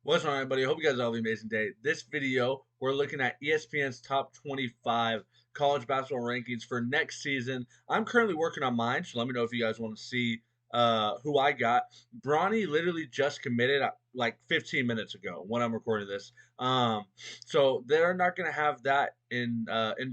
What's wrong, everybody? I hope you guys all have an amazing day. This video, we're looking at ESPN's top 25 college basketball rankings for next season. I'm currently working on mine, so let me know if you guys want to see who I got. Bronny literally just committed like 15 minutes ago when I'm recording this. Um, so they're not going to have that in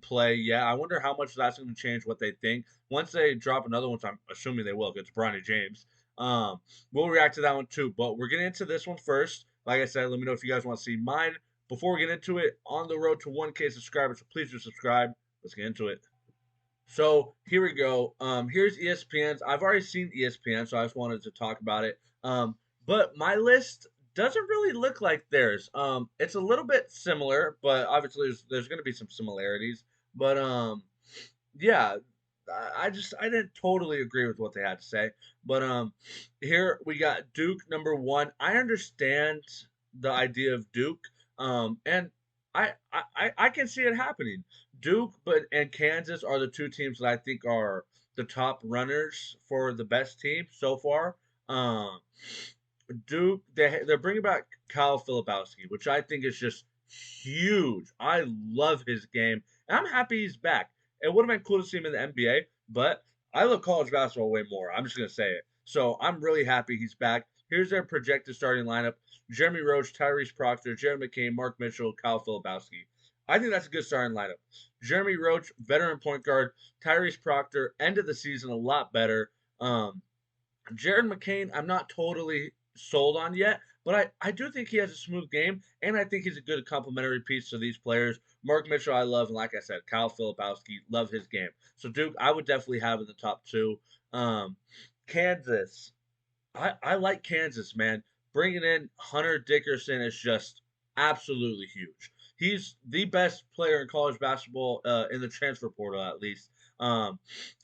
play yet. I wonder how much that's going to change what they think once they drop another one. So I'm assuming they will. 'Cause it's Bronny James. Um, we'll react to that one too, but we're getting into this one first. Like I said, let me know if you guys want to see mine. Before we get into it, on the road to 1K subscribers, so please do subscribe. Let's get into it. So here we go. Here's ESPN's. I've already seen ESPN, so I just wanted to talk about it. But my list doesn't really look like theirs. It's a little bit similar, but obviously there's going to be some similarities. But yeah, I didn't totally agree with what they had to say. But here we got Duke number one. I understand the idea of Duke. And I can see it happening. Duke but and Kansas are the two teams that I think are the top runners for the best team so far. Um Duke, they're bringing back Kyle Filipowski, which I think is just huge. I love his game, and I'm happy he's back. It would have been cool to see him in the NBA, but I love college basketball way more. I'm just gonna say it. So I'm really happy he's back. Here's their projected starting lineup: Jeremy Roach, Tyrese Proctor, Jared McCain, Mark Mitchell, Kyle Filipowski. I think that's a good starting lineup. Jeremy Roach, veteran point guard. Tyrese Proctor, end of the season a lot better. Jared McCain, I'm not totally sold on yet, but I do think he has a smooth game, and I think he's a good complementary piece to these players. Mark Mitchell, I love, and like I said, Kyle Filipowski, love his game. So Duke, I would definitely have in the top two. Um, Kansas, I like Kansas, man. Bringing in Hunter Dickerson is just absolutely huge. He's the best player in college basketball in the transfer portal, at least. Um,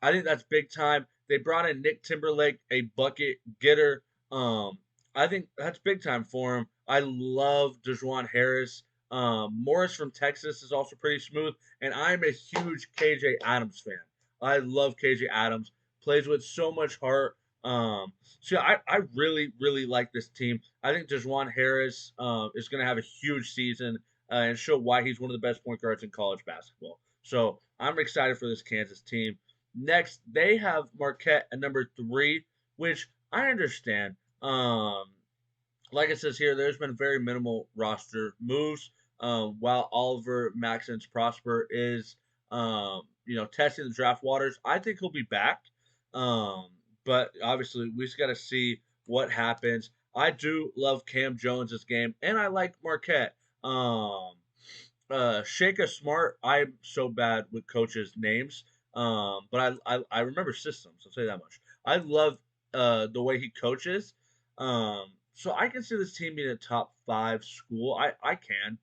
I think that's big time. They brought in Nick Timberlake, a bucket getter. Um, I think that's big time for him. I love DeJuan Harris. Morris from Texas is also pretty smooth, and I'm a huge KJ Adams fan. I love KJ Adams. Plays with so much heart. So I really, really like this team. I think DeJuan Harris is going to have a huge season and show why he's one of the best point guards in college basketball. So I'm excited for this Kansas team. Next, they have Marquette at number three, which I understand. Like it says here, there's been very minimal roster moves. While Oliver Maxence Prosper is, testing the draft waters, I think he'll be back. Um, but obviously, we just got to see what happens. I do love Cam Jones's game, and I like Marquette. Shaka Smart, I'm so bad with coaches' names, but I remember systems. I'll say that much. I love the way he coaches. So I can see this team being a top five school. I can.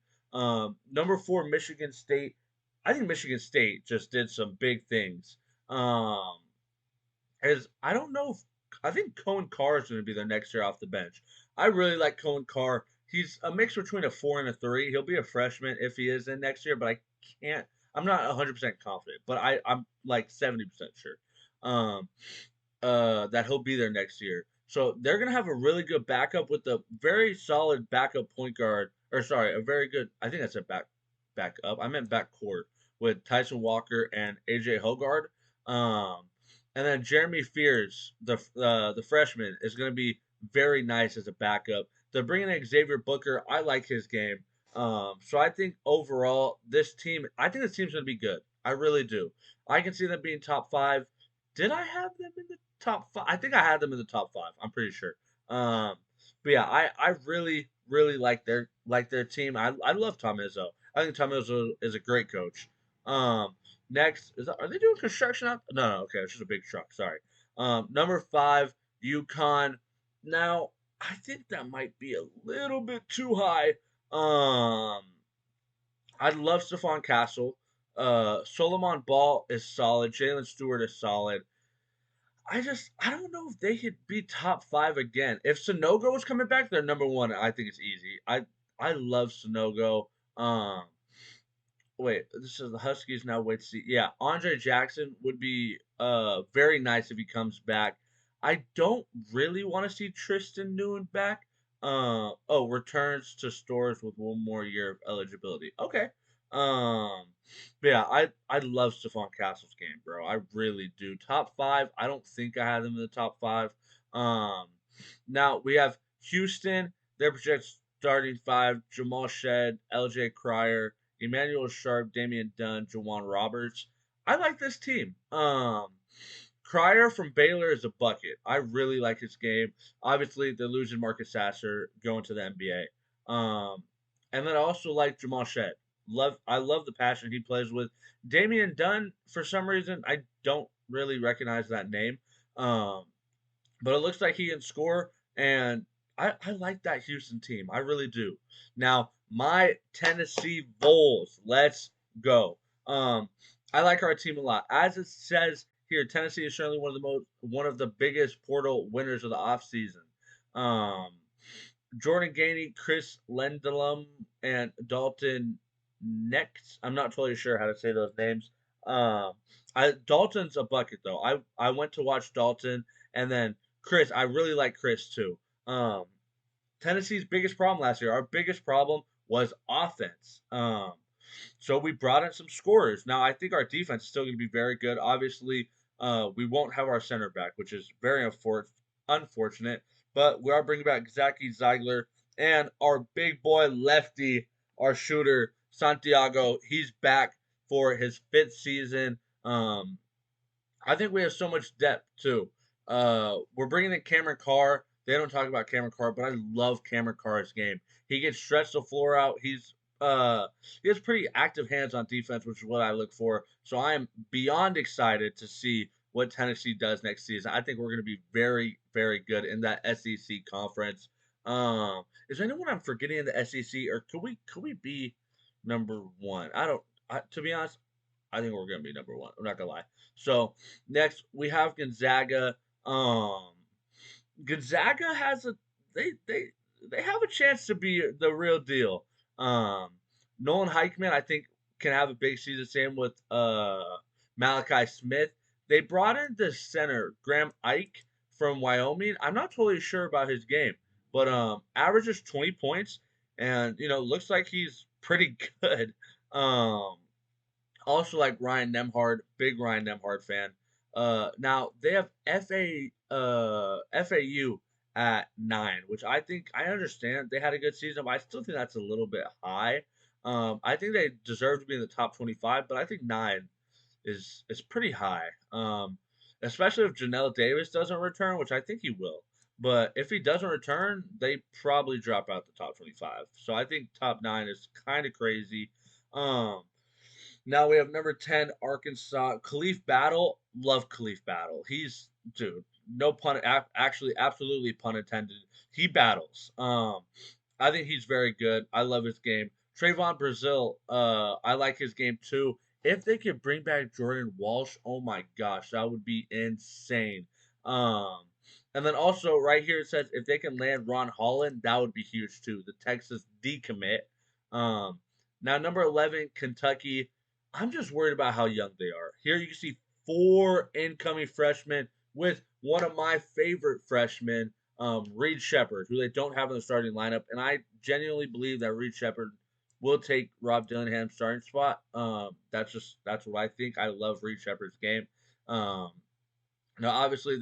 Number four, Michigan State. I think Michigan State just did some big things. Um, is I don't know if I think Cohen Carr is going to be there next year off the bench. I really like Cohen Carr. He's a mix between a four and a three. He'll be a freshman if he is in next year, but I can't. I'm not 100% confident, but I'm like 70% sure that he'll be there next year. So they're gonna have a really good backup with a very solid backup point guard, or sorry, a very good. I think that's a backup. I meant backcourt with Tyson Walker and AJ Hogard. Um, and then Jeremy Fears, the freshman, is going to be very nice as a backup. They're bringing in Xavier Booker. I like his game. So I think overall, I think this team's going to be good. I really do. I can see them being top five. Did I have them in the top five? I think I had them in the top five. I'm pretty sure. Um, but yeah, I really, really like their team. I love Tom Izzo. I think Tom Izzo is a great coach. Next are they doing construction out? No, okay, it's just a big truck. Sorry. Number five, Yukon. Now, I think that might be a little bit too high. Um, I love Stephon Castle. Solomon Ball is solid. Jalen Stewart is solid. I don't know if they could be top five again. If Sonogo was coming back, they're number one. I think it's easy. I love Sonogo. Um, Wait, this is the Huskies now. Wait to see. Yeah, Andre Jackson would be very nice if he comes back. I don't really want to see Tristan Newman back. Oh, returns to stores with one more year of eligibility. Okay. Um, but yeah, I love Stephon Castle's game, bro. I really do. Top five. I don't think I had them in the top five. Um, now we have Houston. Their projected starting five: Jamal Shed, L.J. Cryer, Emmanuel Sharp, Damian Dunn, Jawan Roberts. I like this team. Cryer from Baylor is a bucket. I really like his game. Obviously, they're losing Marcus Sasser going to the NBA. And then I also like Jamal Shed. I love the passion he plays with. Damian Dunn, for some reason, I don't really recognize that name. Um, but it looks like he can score, and I like that Houston team. I really do. Now, my Tennessee Vols, let's go. Um, I like our team a lot. As it says here, Tennessee is certainly one of the biggest portal winners of the offseason. Um, Jordan Gainey, Chris Lendelum, and Dalton Next. I'm not totally sure how to say those names. Um, Dalton's a bucket though. I went to watch Dalton, and then Chris. I really like Chris too. Um, Tennessee's biggest problem last year, our biggest problem was offense. So we brought in some scorers. Now I think our defense is still going to be very good. Obviously, we won't have our center back, which is very unfortunate. But we are bringing back Zaki Ziegler and our big boy lefty, our shooter Santiago. He's back for his fifth season. I think we have so much depth too. We're bringing in Cameron Carr. They don't talk about Cameron Carr, but I love Cameron Carr's game. He can stretch the floor out. He has pretty active hands on defense, which is what I look for. So I am beyond excited to see what Tennessee does next season. I think we're going to be very, very good in that SEC conference. Is there anyone I'm forgetting in the SEC, or could we be number one? I don't. To be honest, I think we're gonna be number one. I'm not gonna lie. So next we have Gonzaga. Um, Gonzaga has a they have a chance to be the real deal. Um, Nolan Heikman, I think, can have a big season. Same with Malachi Smith. They brought in the center Graham Ike from Wyoming. I'm not totally sure about his game, but averages 20 points, and looks like he's pretty good. Um, also like Ryan Nemhard, big Ryan Nemhard fan. Now they have FAU at 9, which I think I understand they had a good season, but I still think that's a little bit high. I think they deserve to be in the top 25, but I think 9 is pretty high. Especially if Janelle Davis doesn't return, which I think he will. But if he doesn't return, they probably drop out the top 25. So I think top 9 is kind of crazy. Um, Now we have number 10, Arkansas. Khalif Battle. Love Khalif Battle. He's, dude, no pun, actually, absolutely pun intended. He battles. I think he's very good. I love his game. Trayvon Brazil, I like his game too. If they could bring back Jordan Walsh, oh my gosh, that would be insane. Um, and then also right here it says if they can land Ron Holland, that would be huge too. The Texas decommit. Um, Now number 11, Kentucky. I'm just worried about how young they are. Here you can see 4 incoming freshmen with one of my favorite freshmen, Reed Shepard, who they don't have in the starting lineup. And I genuinely believe that Reed Shepard will take Rob Dillingham's starting spot. That's what I think. I love Reed Shepard's game. Um, Now, obviously,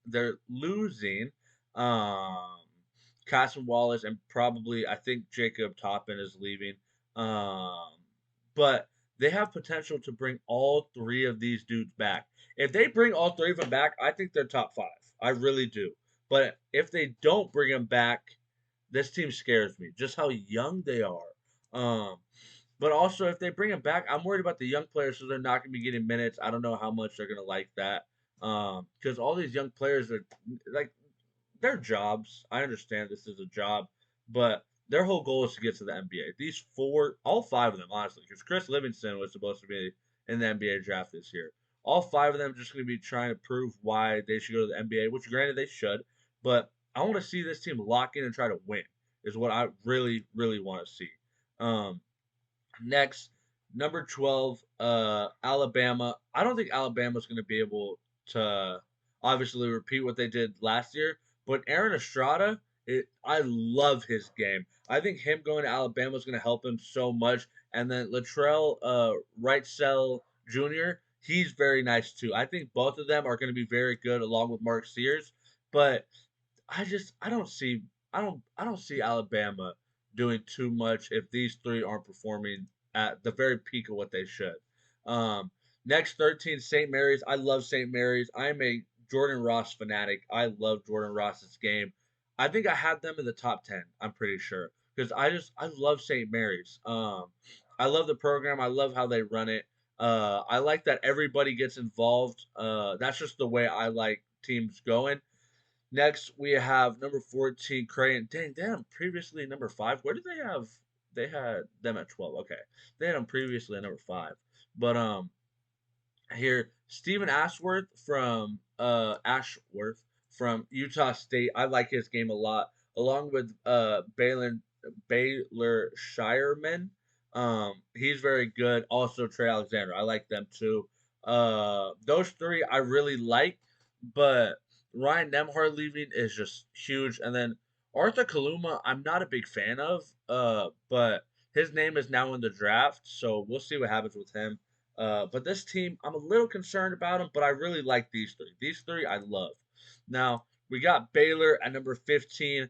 they're losing um, Carson Wallace and probably I think Jacob Toppin is leaving. Um, but they have potential to bring all 3 of these dudes back. If they bring all 3 of them back, I think they're top 5. I really do. But if they don't bring them back, this team scares me. Just how young they are. But also, if they bring him back, I'm worried about the young players, so they're not going to be getting minutes. I don't know how much they're going to like that. Because all these young players are like their jobs. I understand this is a job, but their whole goal is to get to the NBA. These 4, all 5 of them, honestly, because Chris Livingston was supposed to be in the NBA draft this year. All 5 of them just going to be trying to prove why they should go to the NBA, which granted they should, but I want to see this team lock in and try to win. Is what I really, really want to see. Um, Next, number 12, Alabama. I don't think Alabama's going to be able to obviously repeat what they did last year, but Aaron Estrada I love his game. I think him going to Alabama is going to help him so much. And then Latrell Wrightsell Jr. He's very nice too. I think both of them are going to be very good along with Mark Sears. But I don't see Alabama doing too much if these three aren't performing at the very peak of what they should. Um, Next 13, St. Mary's. I love St. Mary's. I'm a Jordan Ross fanatic. I love Jordan Ross's game. I think I had them in the top 10. I'm pretty sure because I love St. Mary's. I love the program. I love how they run it. I like that everybody gets involved. That's just the way I like teams going. Next, we have number 14, Creighton. Dang, they had them previously number 5. Where did they have? They had them at 12. Okay. They had them previously at number 5. But here Stephen Ashworth from Utah State. I like his game a lot, along with Baylor Shireman. He's very good. Also Trey Alexander. I like them too. Those three I really like, but Ryan Nemhard leaving is just huge. And then Arthur Kaluma, I'm not a big fan of. But his name is now in the draft, so we'll see what happens with him. But this team, I'm a little concerned about them, but I really like these three. These three I love. Now, we got Baylor at number 15.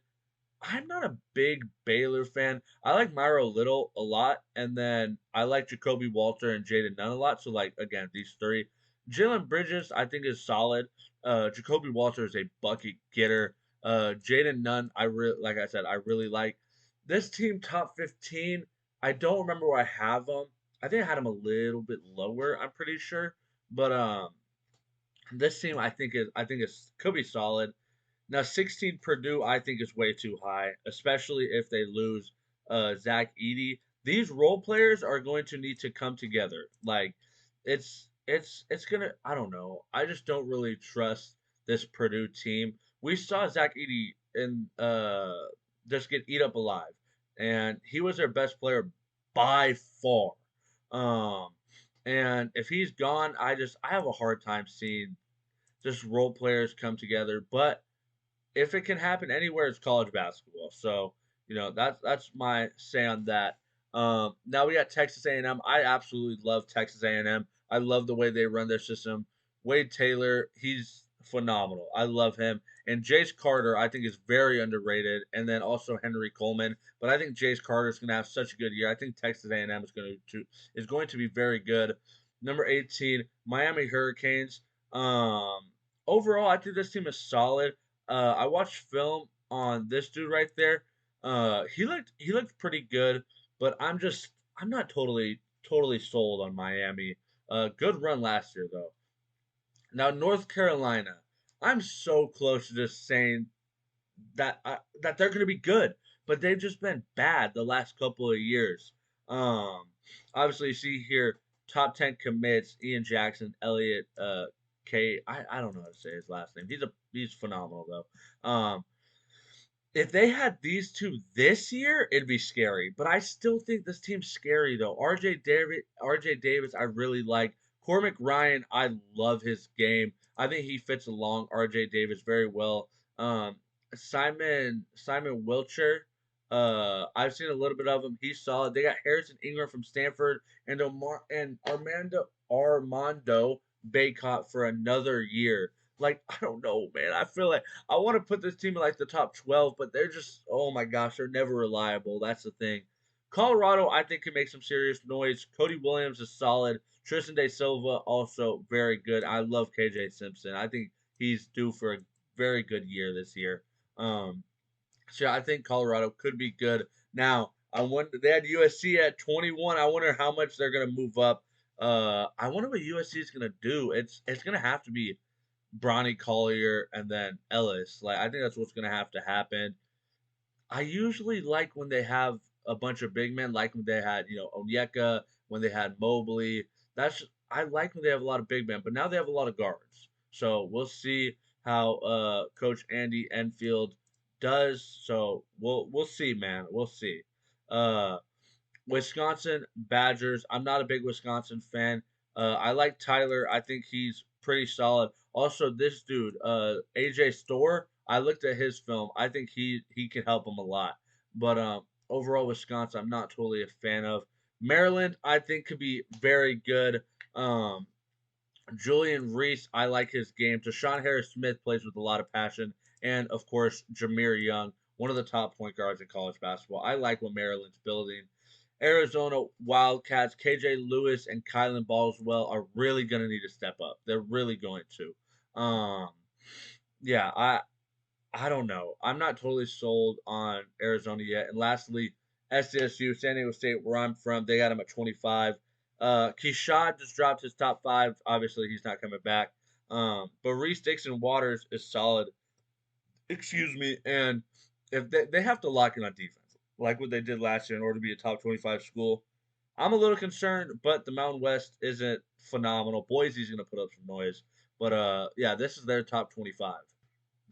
I'm not a big Baylor fan. I like Myro Little a lot, and then I like Jacoby Walter and Jaden Nunn a lot. So, like, again, these three. Jalen Bridges, I think, is solid. Jacoby Walter is a bucket getter. Jaden Nunn, like I said, I really like. This team, top 15, I don't remember where I have them. I think I had them a little bit lower, I'm pretty sure. But this team, I think is could be solid. Now, 16 Purdue, I think is way too high, especially if they lose Zach Edey. These role players are going to need to come together. Like, it's gonna. I don't know. I just don't really trust this Purdue team. We saw Zach Edey in just get eat up alive, and he was their best player by far. Um, and if he's gone, I have a hard time seeing just role players come together. But if it can happen anywhere, it's college basketball. So that's my say on that. Now we got Texas A&M. I absolutely love Texas A&M. I love the way they run their system. Wade Taylor, he's phenomenal. I love him. And Jace Carter, I think is very underrated. And then also Henry Coleman. But I think Jace Carter is going to have such a good year. I think Texas A&M is going to be very good. Number 18, Miami Hurricanes. Um, Overall, I think this team is solid. I watched film on this dude right there. He looked pretty good, but I'm not totally sold on Miami. Good run last year though. Now North Carolina, I'm so close to just saying that they're going to be good, but they've just been bad the last couple of years. Um, Obviously, you see here top 10 commits: Ian Jackson, Elliott, I don't know how to say his last name. He's phenomenal though. If they had these two this year, it'd be scary. But I still think this team's scary though. RJ Davis, I really like. Cormac Ryan, I love his game. I think he fits along RJ Davis very well. Um, Simon Wilcher, I've seen a little bit of him. He's solid. They got Harrison Ingram from Stanford and Armando Baycott for another year. Like, I don't know, man. I feel like I want to put this team in like the top 12, but they're just, oh my gosh, they're never reliable. That's the thing. Colorado, I think, can make some serious noise. Cody Williams is solid. Tristan De Silva, also very good. I love KJ Simpson. I think he's due for a very good year this year. Um, so I think Colorado could be good. Now, I wonder they had USC at 21. I wonder how much they're gonna move up. I wonder what USC is gonna do. It's gonna have to be Bronny Collier and then Ellis. Like I think that's what's gonna have to happen. I usually like when they have a bunch of big men, like when they had Onyeka, when they had Mobley. I like when they have a lot of big men, but now they have a lot of guards. So we'll see how Coach Andy Enfield does. So we'll see, man. We'll see. Uh, Wisconsin Badgers. I'm not a big Wisconsin fan. I like Tyler. I think he's pretty solid. Also, this dude, AJ Store. I looked at his film. I think he can help him a lot. But overall, Wisconsin, I'm not totally a fan of. Maryland, I think could be very good. Um, Julian Reese, I like his game. Deshaun Harris Smith plays with a lot of passion. And of course, Jameer Young, one of the top point guards in college basketball. I like what Maryland's building. Arizona Wildcats, KJ Lewis and Kylan Boswell are really going to need to step up. They're really going to. Yeah, I don't know. I'm not totally sold on Arizona yet. And lastly, SDSU, San Diego State, where I'm from, they got him at 25. Keyshawn just dropped his top five. Obviously, he's not coming back. But Reese Dixon Waters is solid. Excuse me. And if they have to lock in on defense, like what they did last year in order to be a top 25 school, I'm a little concerned, but the Mountain West isn't phenomenal. Boise's going to put up some noise. But yeah, this is their top 25.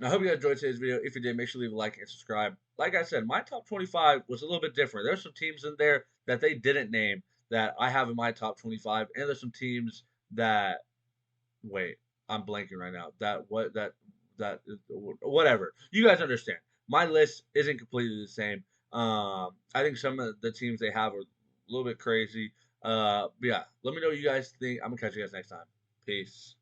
I hope you guys enjoyed today's video. If you did, make sure to leave a like and subscribe. Like I said, my top 25 was a little bit different. There's some teams in there that they didn't name that I have in my top 25, and there's some teams that wait, I'm blanking right now. Whatever. You guys understand. My list isn't completely the same. I think some of the teams they have are a little bit crazy. But yeah, let me know what you guys think. I'm gonna catch you guys next time. Peace.